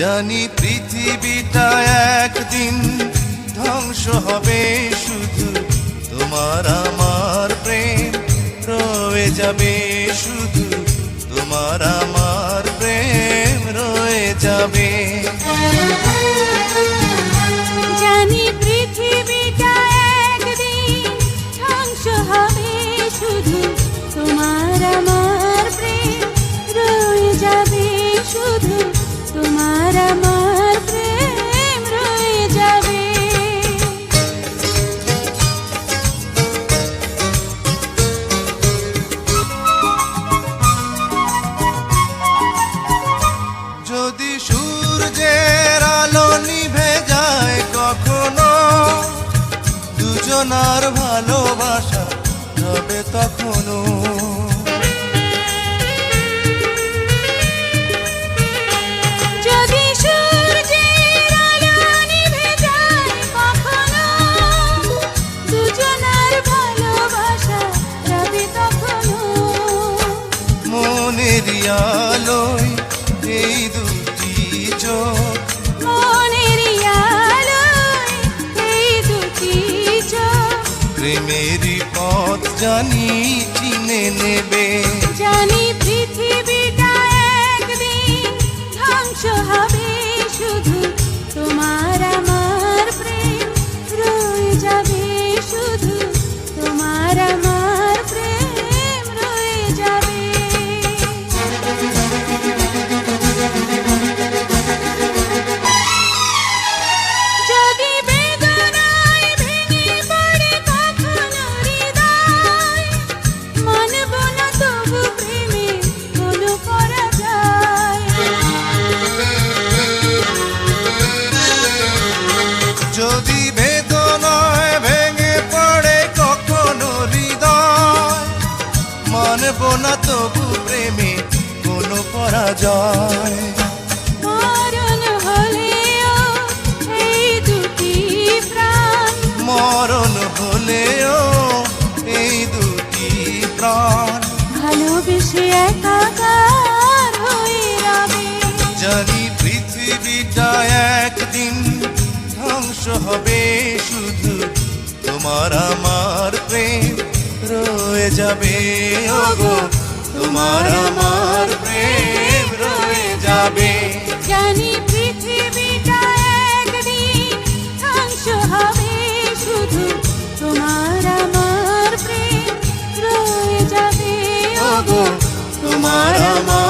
জানি পৃথিবীটা একদিন ধ্বংস হবে, শুধু তোমার আমার প্রেম রয়ে যাবে, শুধু তোমার আমার প্রেম রয়ে যাবে। জানি পৃথিবীটা একদিন ধ্বংস হবে, শুধু তোমার আমার প্রেম রয়ে যাবে, শুধু তোমার আমার প্রেম রয়ে যাবে। যদি সূর্যের আলো নিভে যায় কখনো, দুজনার ভালোবাসা হবে তখনো। যদি সূর্যের আলো নিভে যায় কখনো, দুজনার ভালোবাসা হবে তখনো। মনের আলোয় এই দুটি চোখ, মনের আলোয় এই দুটি চোখ, প্রেমেরই পথ জানি চিনে নেবে। জানি পৃথিবীটা একদিন ধ্বংস হবে, শুধু তোমার আমার প্রেম রয়ে যাবে, শুধু তোমার আমার প্রেম রয়ে যাবে। যদি বেদনায় ভেঙে পড়ে কখনো হৃদয়, মানব না তবু প্রেমে কোনো পরাজয়। যদি বেদনায় ভেঙে পড়ে কখনো হৃদয়, মানব না তবু প্রেমে কোনো পরাজয়। মরণ হলেও এই দুটি প্রাণ, মরণ হলেও এই দুটি প্রাণ ভালোবেসে একাকার হয়ে রবে। জানি পৃথিবীটা একদিন ধ্বংস হবে, শুধু তোমার আমার প্রেম রয়ে যাবে। ওগো তোমার আমার প্রেম রয়ে যাবে। জানি পৃথিবীটা একদিন ধ্বংস হবে, শুধু তোমার আমার প্রেম রয়ে যাবে। ওগো তোমার আমার